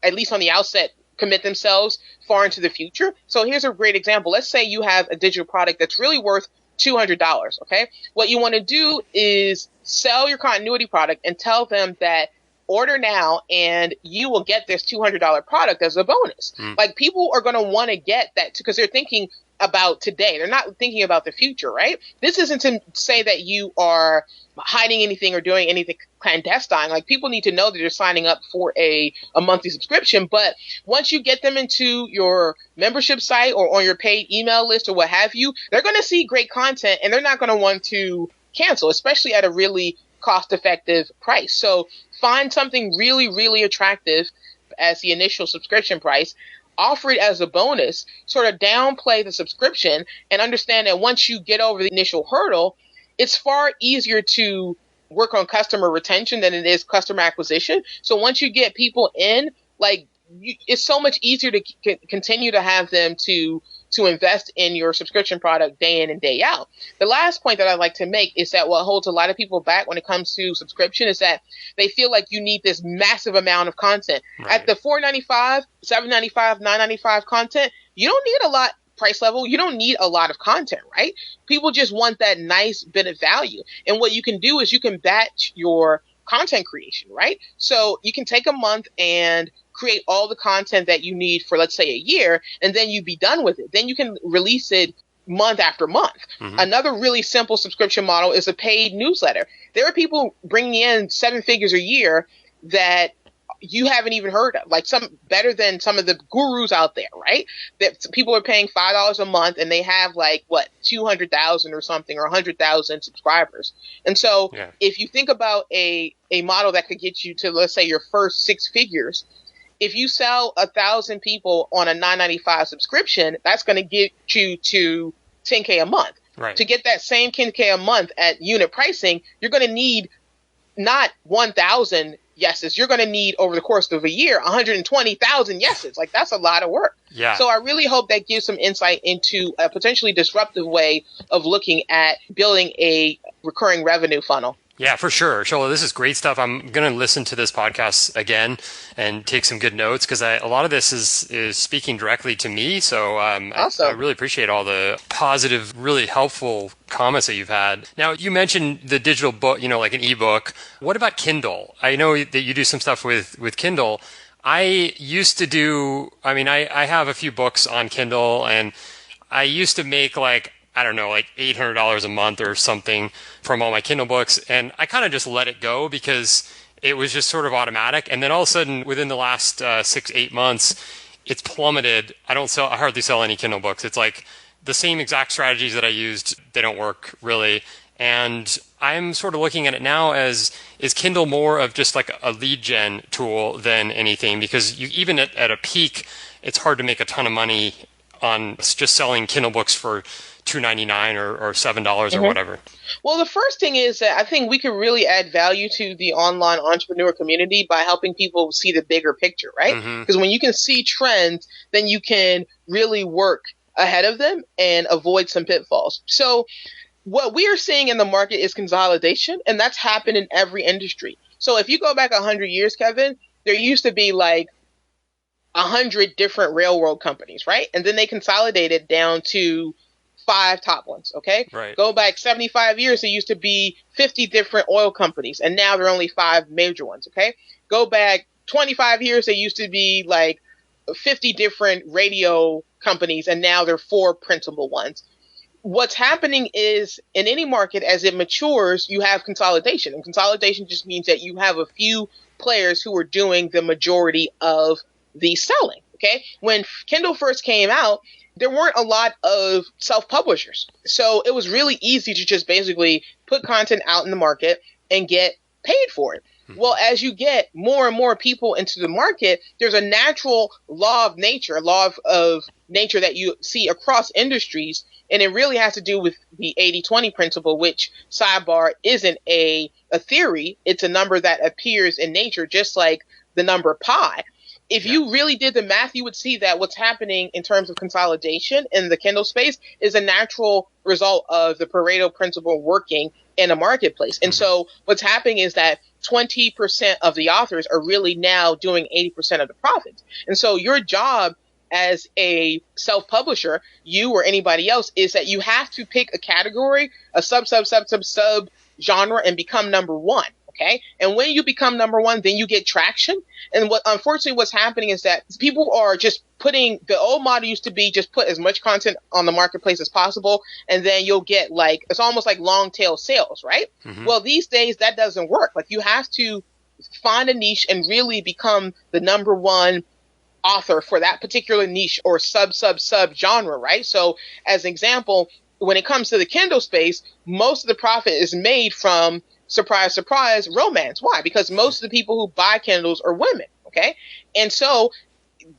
Speaker 3: at least on the outset, commit themselves far into the future. So here's a great example. Let's say you have a digital product that's really worth $200, okay? What you want to do is sell your continuity product and tell them that order now and you will get this $200 product as a bonus. Like people are going to want to get that because they're thinking about today. They're not thinking about the future, right? This isn't to say that you are hiding anything or doing anything clandestine. Like people need to know that you're signing up for a monthly subscription. But once you get them into your membership site or on your paid email list or what have you, they're going to see great content and they're not going to want to cancel, especially at a really cost-effective price. So find something really, really attractive as the initial subscription price, offer it as a bonus, sort of downplay the subscription, and understand that once you get over the initial hurdle, it's far easier to work on customer retention than it is customer acquisition. So once you get people in, it's so much easier to continue to have them to invest in your subscription product day in and day out. The last point that I'd like to make is that what holds a lot of people back when it comes to subscription is that they feel like you need this massive amount of content. Right. At the $4.95, $7.95, $9.95 content, you don't need a lot price level. You don't need a lot of content, right? People just want that nice bit of value. And what you can do is you can batch your content creation, right? So you can take a month and create all the content that you need for, let's say, a year, and then you'd be done with it. Then you can release it month after month. Another really simple subscription model is a paid newsletter. There are people bringing in 7 figures a year that you haven't even heard of, like some better than some of the gurus out there, right? That people are paying $5 a month and they have 200,000 or something or 100,000 subscribers. And so if you think about a model that could get you to, let's say, your first 6 figures, if you sell 1,000 people on a $9.95 subscription, that's going to get you to $10K a month. Right. To get that same $10K a month at unit pricing, you're going to need not 1,000 yeses. You're going to need, over the course of a year, 120,000 yeses. That's a lot of work. Yeah. So I really hope that gives some insight into a potentially disruptive way of looking at building a recurring revenue funnel.
Speaker 2: Yeah, for sure. Shola, this is great stuff. I'm going to listen to this podcast again and take some good notes because a lot of this is speaking directly to me. So awesome. I really appreciate all the positive, really helpful comments that you've had. Now, you mentioned the digital book, like an ebook. What about Kindle? I know that you do some stuff with Kindle. I used to do, I have a few books on Kindle, and I used to make $800 a month or something from all my Kindle books. And I kind of just let it go because it was just sort of automatic. And then all of a sudden, within the last 6-8 months, it's plummeted. I hardly sell any Kindle books. It's like the same exact strategies that I used, they don't work really. And I'm sort of looking at it now as, is Kindle more of just like a lead gen tool than anything? Because even at a peak, it's hard to make a ton of money on just selling Kindle books for $2.99 or $7 or whatever.
Speaker 3: Well, the first thing is that I think we can really add value to the online entrepreneur community by helping people see the bigger picture, right? Because when you can see trends, then you can really work ahead of them and avoid some pitfalls. So what we are seeing in the market is consolidation, and that's happened in every industry. So if you go back 100 years, Kevin, there used to be like 100 different railroad companies, right? And then they consolidated down to 5 top ones, okay?
Speaker 2: Right.
Speaker 3: Go back 75 years, there used to be 50 different oil companies, and now there are only 5 major ones, okay? Go back 25 years, there used to be like 50 different radio companies, and now there are 4 principal ones. What's happening is in any market, as it matures, you have consolidation. And consolidation just means that you have a few players who are doing the majority of the selling, okay? When Kindle first came out, there weren't a lot of self-publishers. So it was really easy to just basically put content out in the market and get paid for it. Well, as you get more and more people into the market, there's a natural law of nature, a law of nature that you see across industries, and it really has to do with the 80-20 principle, which, sidebar, isn't a theory. It's a number that appears in nature, just like the number pi. If you really did the math, you would see that what's happening in terms of consolidation in the Kindle space is a natural result of the Pareto principle working in a marketplace. And so what's happening is that 20% of the authors are really now doing 80% of the profits. And so your job as a self-publisher, you or anybody else, is that you have to pick a category, a sub genre, and become number one. Okay. And when you become number one, then you get traction. And unfortunately what's happening is that people are just putting, the old model used to be just put as much content on the marketplace as possible. And then you'll get like, it's almost like long tail sales, right? Well, these days that doesn't work. Like you have to find a niche and really become the number one author for that particular niche or sub genre, right? So as an example, when it comes to the Kindle space, most of the profit is made from, surprise, surprise, romance. Why? Because most of the people who buy Kindles are women, okay? And so,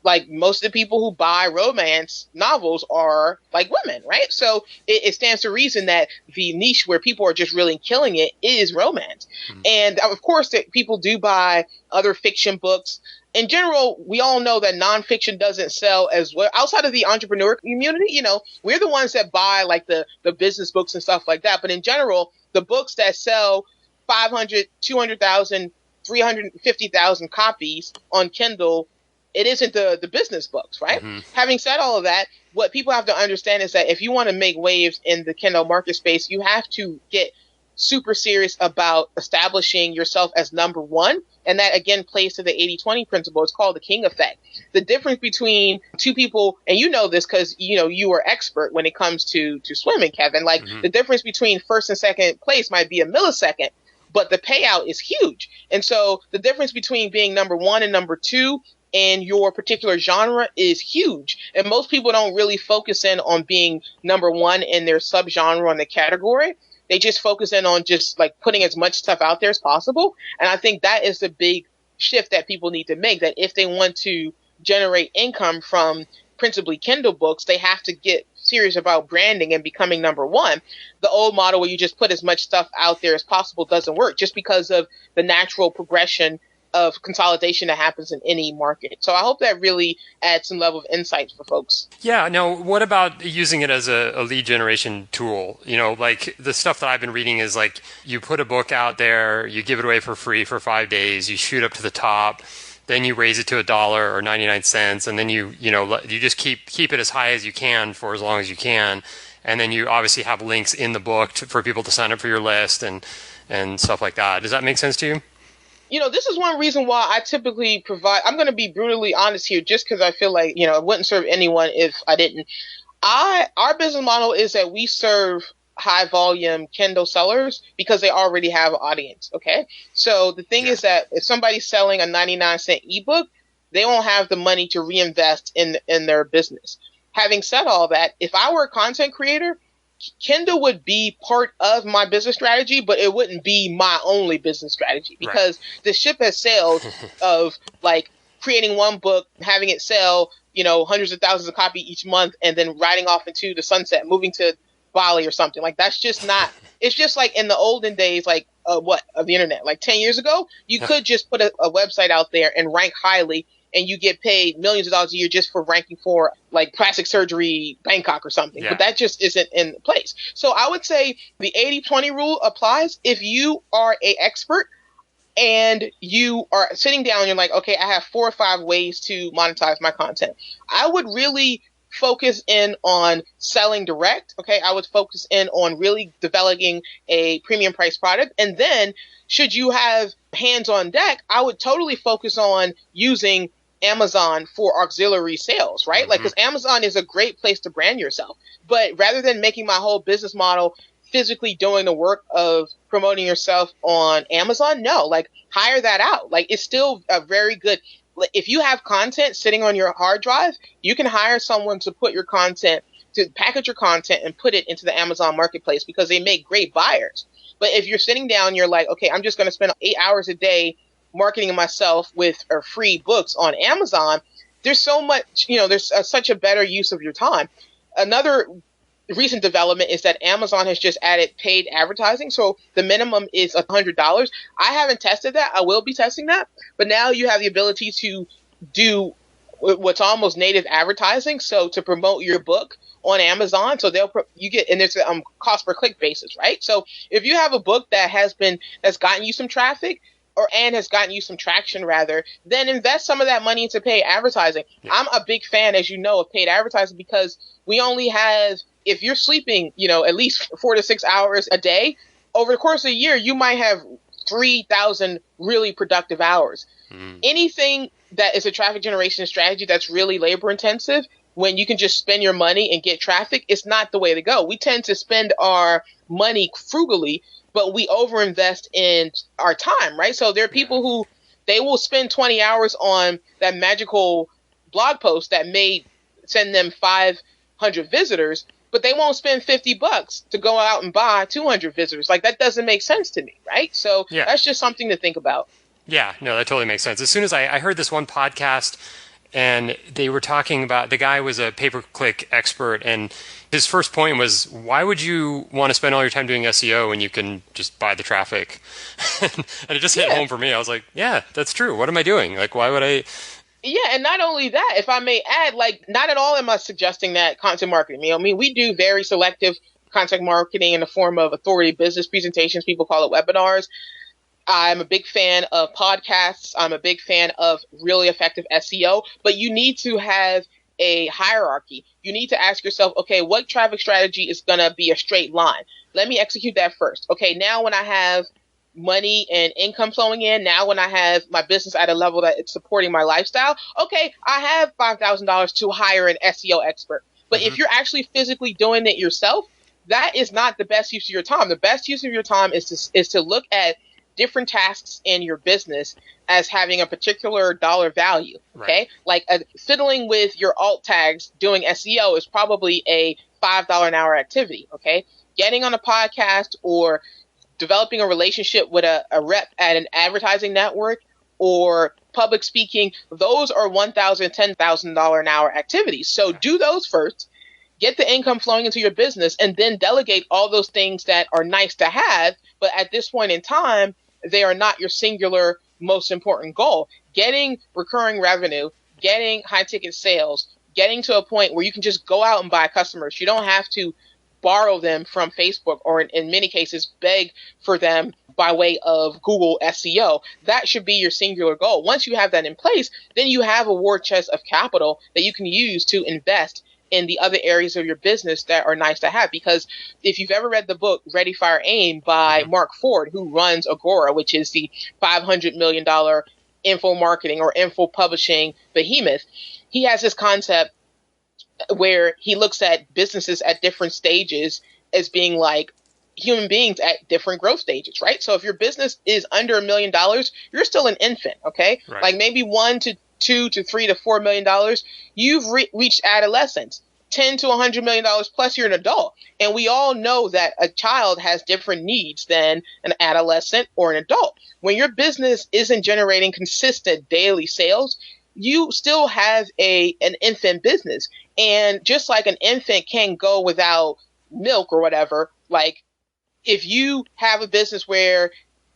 Speaker 3: like, most of the people who buy romance novels are, like, women, right? So it stands to reason that the niche where people are just really killing it is romance. And, of course, that people do buy other fiction books. In general, we all know that nonfiction doesn't sell as well. Outside of the entrepreneur community, you know, we're the ones that buy, like, the business books and stuff like that. But in general, the books that sell 500, 200,000, 350,000 copies on Kindle, it isn't the business books, right? Having said all of that, what people have to understand is that if you want to make waves in the Kindle market space, you have to get super serious about establishing yourself as number one. And that, again, plays to the 80-20 principle. It's called the king effect. The difference between two people, and you know this because, you know, you are expert when it comes to swimming, Kevin. Like, the difference between first and second place might be a millisecond, but the payout is huge. And so the difference between being number one and number two in your particular genre is huge. And most people don't really focus in on being number one in their subgenre on the category. They just focus in on just like putting as much stuff out there as possible. And I think that is the big shift that people need to make, that if they want to generate income from principally Kindle books, they have to get serious about branding and becoming number one. The old model where you just put as much stuff out there as possible doesn't work, just because of the natural progression of consolidation that happens in any market. So I hope that really adds some level of insight for folks.
Speaker 2: Yeah. Now, what about using it as a lead generation tool? You know, like the stuff that I've been reading is like you put a book out there, you give it away for free for 5 days, you shoot up to the top, then you raise it to $1 or 99 cents, and then you just keep it as high as you can for as long as you can, and then you obviously have links in the book for people to sign up for your list and stuff like that. Does that make sense to you?
Speaker 3: You know, this is one reason why I typically provide, I'm going to be brutally honest here, just because I feel like, you know, it wouldn't serve anyone if I didn't. Our business model is that we serve high volume Kindle sellers because they already have an audience. Okay. So the thing is that if somebody's selling a 99-cent ebook, they won't have the money to reinvest in their business. Having said all that, if I were a content creator, Kindle would be part of my business strategy, but it wouldn't be my only business strategy, because the ship has sailed of like creating one book, having it sell, you know, hundreds of thousands of copies each month, and then riding off into the sunset, moving to Bali or something. Like, that's just not, it's just like in the olden days, like of the internet, like 10 years ago, you could just put a website out there and rank highly and you get paid millions of dollars a year just for ranking for like plastic surgery Bangkok or something.
Speaker 2: Yeah.
Speaker 3: But that just isn't in place. So I would say the 80-20 rule applies if you are an expert and you are sitting down and you're like, okay, I have 4 or 5 ways to monetize my content. I would really focus in on selling direct. Okay. I would focus in on really developing a premium price product. And then should you have hands on deck, I would totally focus on using Amazon for auxiliary sales, right? Like, because Amazon is a great place to brand yourself. But rather than making my whole business model physically doing the work of promoting yourself on Amazon, no, like hire that out. Like, it's still a very good, if you have content sitting on your hard drive, you can hire someone to put your content, to package your content and put it into the Amazon marketplace because they make great buyers. But if you're sitting down, you're like, okay, I'm just going to spend 8 hours a day marketing myself with free books on Amazon. There's so much, there's such a better use of your time. Another recent development is that Amazon has just added paid advertising. So the minimum is $100. I haven't tested that. I will be testing that. But now you have the ability to do what's almost native advertising. So to promote your book on Amazon, so and there's a cost per click basis, right? So if you have a book that's gotten you some traffic, and has gotten you some traction rather, then invest some of that money into paid advertising. Yeah. I'm a big fan, as you know, of paid advertising because we only have, if you're sleeping, at least 4 to 6 hours a day, over the course of a year, you might have 3,000 really productive hours. Anything that is a traffic generation strategy that's really labor intensive, when you can just spend your money and get traffic, it's not the way to go. We tend to spend our money frugally, but we overinvest in our time, right? So there are people who they will spend 20 hours on that magical blog post that may send them 500 visitors, but they won't spend $50 to go out and buy 200 visitors. Like, that doesn't make sense to me, right? So that's just something to think about.
Speaker 2: Yeah, no, that totally makes sense. As soon as I heard this one podcast, and they were talking about, the guy was a pay-per-click expert, and his first point was, why would you want to spend all your time doing SEO when you can just buy the traffic? And it just hit home for me. I was like, yeah, that's true. What am I doing? Like, why would I?
Speaker 3: Yeah, and not only that, if I may add, like, not at all am I suggesting that content marketing. I mean, we do very selective content marketing in the form of authority business presentations. People call it webinars. I'm a big fan of podcasts. I'm a big fan of really effective SEO, but you need to have a hierarchy. You need to ask yourself, okay, what traffic strategy is going to be a straight line? Let me execute that first. Okay, now when I have money and income flowing in, now when I have my business at a level that it's supporting my lifestyle, okay, I have $5,000 to hire an SEO expert. But if you're actually physically doing it yourself, that is not the best use of your time. The best use of your time is to look at different tasks in your business as having a particular dollar value. Okay. Right. Like fiddling with your alt tags doing SEO is probably a $5 an hour activity. Okay. Getting on a podcast or developing a relationship with a rep at an advertising network or public speaking, those are $1,000, $10,000 an hour activities. So do those first, get the income flowing into your business, and then delegate all those things that are nice to have. But at this point in time, they are not your singular most important goal. Getting recurring revenue, getting high ticket sales, getting to a point where you can just go out and buy customers. You don't have to borrow them from Facebook or in many cases beg for them by way of Google SEO. That should be your singular goal. Once you have that in place, then you have a war chest of capital that you can use to invest in the other areas of your business that are nice to have. Because if you've ever read the book Ready, Fire, Aim by Mark Ford, who runs Agora, which is the $500 million info marketing or info publishing behemoth, he has this concept where he looks at businesses at different stages as being like human beings at different growth stages, right? So if your business is under $1 million, you're still an infant, okay? Right. Like maybe $1 to $2 to $3 to $4 million, you've reached adolescence. $10 to $100 million plus, you're an adult. And we all know that a child has different needs than an adolescent or an adult. When your business isn't generating consistent daily sales, you still have an infant business. And just like an infant can go without milk or whatever, like if you have a business where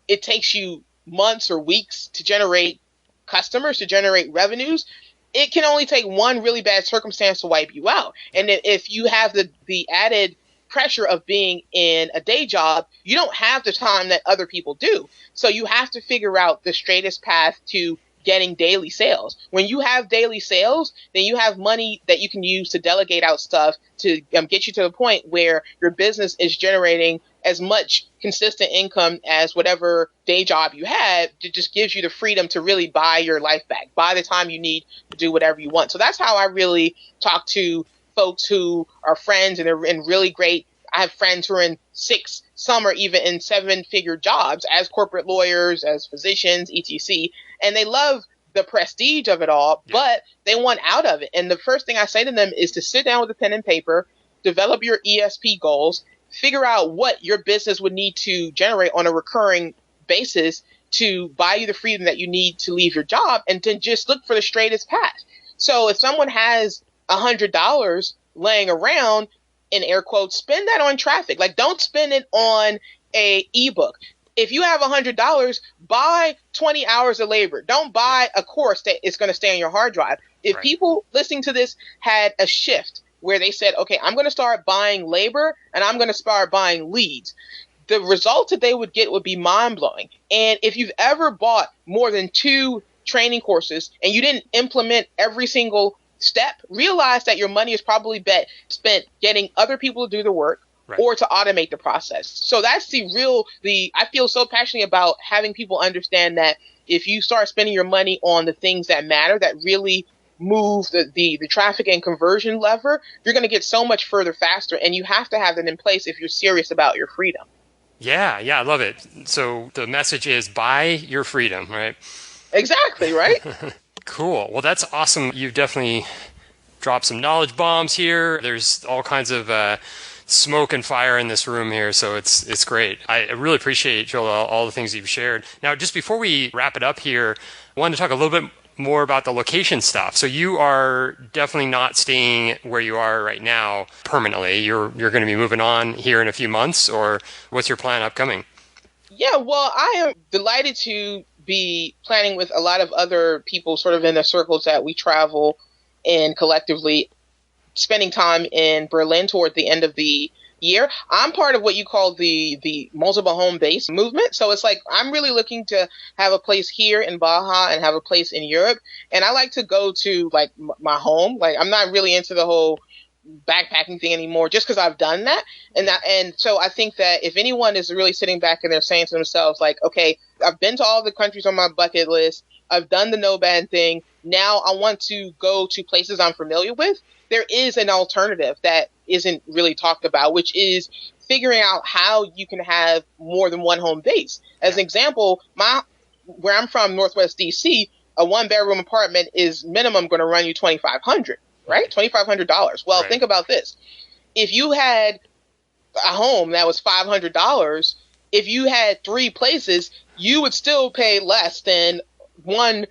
Speaker 3: it takes you months or weeks to generate customers, to generate revenues, it can only take one really bad circumstance to wipe you out. And then if you have the added pressure of being in a day job, you don't have the time that other people do. So you have to figure out the straightest path to getting daily sales. When you have daily sales, then you have money that you can use to delegate out stuff to get you to the point where your business is generating as much consistent income as whatever day job you had. It just gives you the freedom to really buy your life back, buy the time you need to do whatever you want. So that's how I really talk to folks who are friends and are in really great. I have friends who are in 6, some are even in 7-figure jobs as corporate lawyers, as physicians, etc. And they love the prestige of it all, but they want out of it. And the first thing I say to them is to sit down with a pen and paper, develop your ESP goals, figure out what your business would need to generate on a recurring basis to buy you the freedom that you need to leave your job, and then just look for the straightest path. So if someone has $100 laying around, in air quotes, spend that on traffic. Like, don't spend it on a ebook. If you have $100, buy 20 hours of labor. Don't buy a course that is going to stay on your hard drive. If people listening to this had a shift where they said, okay, I'm going to start buying labor and I'm going to start buying leads, the results that they would get would be mind-blowing. And if you've ever bought more than 2 training courses and you didn't implement every single step, realize that your money is probably spent getting other people to do the work or to automate the process. So that's I feel so passionately about having people understand that if you start spending your money on the things that matter, that really move the traffic and conversion lever, you're going to get so much further faster. And you have to have that in place if you're serious about your freedom. Yeah,
Speaker 2: I love it. So the message is buy your freedom, right?
Speaker 3: Exactly, right?
Speaker 2: Cool. Well, that's awesome. You've definitely dropped some knowledge bombs here. There's all kinds of smoke and fire in this room here, so it's great. I really appreciate, Shola, all the things you've shared. Now, just before we wrap it up here, I wanted to talk a little bit more about the location stuff. So you are definitely not staying where you are right now permanently. You're going to be moving on here in a few months, or what's your plan upcoming?
Speaker 3: Yeah, well, I am delighted to be planning with a lot of other people sort of in the circles that we travel in collectively, spending time in Berlin toward the end of the year. I'm part of what you call the multiple home base movement. So it's like I'm really looking to have a place here in Baja and have a place in Europe. And I like to go to like my home. Like I'm not really into the whole backpacking thing anymore just because I've done that. And so I think that if anyone is really sitting back and they're saying to themselves like, okay, I've been to all the countries on my bucket list. I've done the nomad thing. Now I want to go to places I'm familiar with. There is an alternative that isn't really talked about, which is figuring out how you can have more than one home base. As an example, where I'm from, Northwest DC, a 1-bedroom apartment is minimum going to run you $2,500, right? $2,500. Well, think about this. If you had a home that was $500, if you had 3 places, you would still pay less than one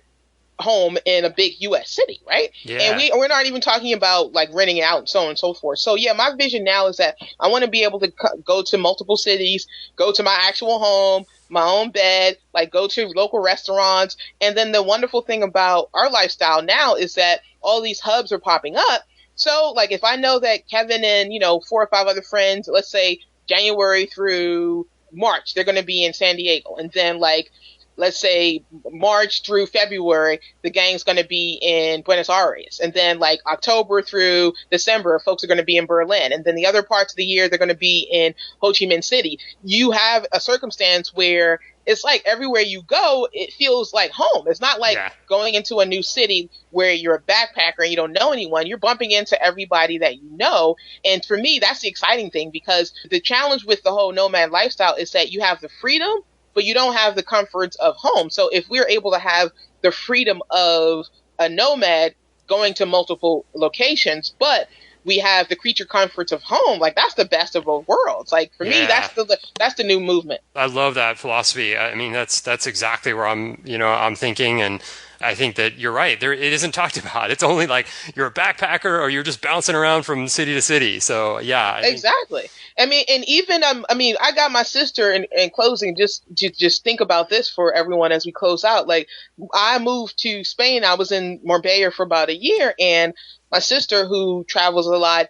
Speaker 3: home in a big U.S. city, right? Yeah. And we're not even talking about like renting it out and so on and so forth. So yeah, my vision now is that I want to be able to go to multiple cities, go to my actual home, my own bed, like go to local restaurants. And then the wonderful thing about our lifestyle now is that all these hubs are popping up. So like if I know that Kevin and 4 or 5 other friends, let's say January through March, they're going to be in San Diego, and then like let's say March through February, the gang's going to be in Buenos Aires. And then like October through December, folks are going to be in Berlin. And then the other parts of the year, they're going to be in Ho Chi Minh City. You have a circumstance where it's like everywhere you go, it feels like home. It's not like going into a new city where you're a backpacker and you don't know anyone. You're bumping into everybody that you know. And for me, that's the exciting thing, because the challenge with the whole nomad lifestyle is that you have the freedom, but you don't have the comforts of home. So if we're able to have the freedom of a nomad going to multiple locations, but we have the creature comforts of home, like that's the best of both worlds. Like for me, that's the new movement.
Speaker 2: I love that philosophy. I mean, that's exactly where I'm thinking. And I think that you're right. It isn't talked about. It's only like you're a backpacker or you're just bouncing around from city to city. So yeah,
Speaker 3: exactly. I mean, and even I got my sister in closing. Just think about this for everyone as we close out. Like, I moved to Spain. I was in Marbella for about a year, and my sister, who travels a lot,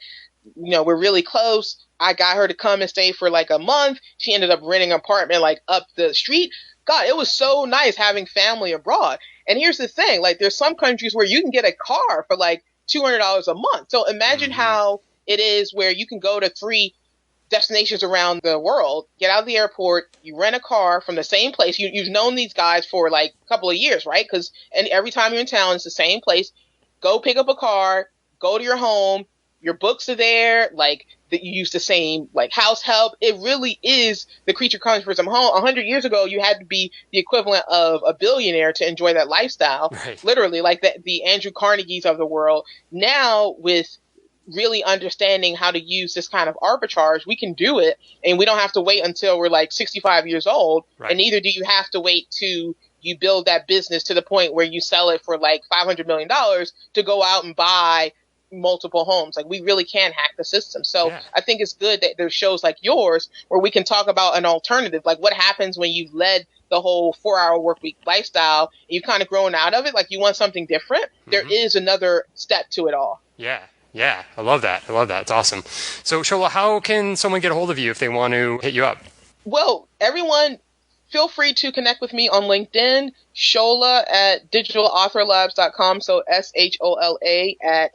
Speaker 3: we're really close. I got her to come and stay for like a month. She ended up renting an apartment like up the street. God, it was so nice having family abroad. And here's the thing, like, there's some countries where you can get a car for like $200 a month. So imagine how it is where you can go to 3 destinations around the world, get out of the airport, you rent a car from the same place. You've known these guys for like a couple of years, right? And every time you're in town, it's the same place. Go pick up a car, go to your home, your books are there, like, that you use the same like house help. It really is the creature comes from home. 100 years ago, you had to be the equivalent of a billionaire to enjoy that lifestyle.
Speaker 2: Right.
Speaker 3: Literally, like the Andrew Carnegies of the world. Now, with really understanding how to use this kind of arbitrage, we can do it, and we don't have to wait until we're like 65 years old.
Speaker 2: Right.
Speaker 3: And neither do you have to wait to you build that business to the point where you sell it for like $500 million to go out and buy multiple homes. Like, we really can hack the system. So yeah. I think it's good that there's shows like yours where we can talk about an alternative. Like, what happens when you've led the whole 4-hour work week lifestyle and you've kind of grown out of it, like you want something different. There is another step to it all.
Speaker 2: Yeah, I love that. It's awesome. So, Shola, how can someone get a hold of you if they want to hit you up?
Speaker 3: Well, everyone, feel free to connect with me on LinkedIn, Shola at digitalauthorlabs.com. So SHOLA at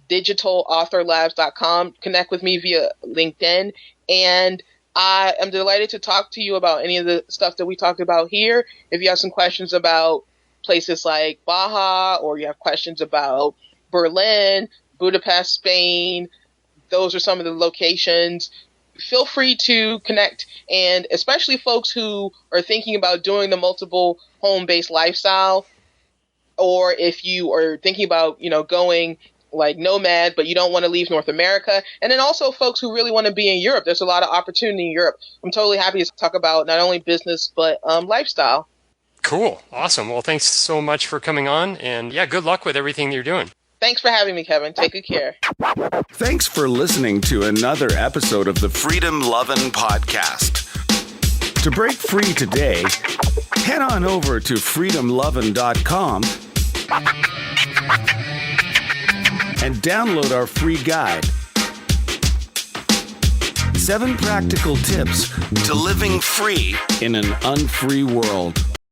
Speaker 3: digitalauthorlabs.com. Connect with me via LinkedIn. And I am delighted to talk to you about any of the stuff that we talked about here. If you have some questions about places like Baja, or you have questions about Berlin, Budapest, Spain, those are some of the locations. Feel free to connect, and especially folks who are thinking about doing the multiple home-based lifestyle, or if you are thinking about, going like nomad, but you don't want to leave North America. And then also folks who really want to be in Europe. There's a lot of opportunity in Europe. I'm totally happy to talk about not only business, but lifestyle.
Speaker 2: Cool. Awesome. Well, thanks so much for coming on, and yeah, good luck with everything you're doing.
Speaker 3: Thanks for having me, Kevin. Take good care.
Speaker 1: Thanks for listening to another episode of the Freedom Lovin' Podcast. To break free today, head on over to freedomlovin.com and download our free guide. 7 practical tips to living free in an unfree world.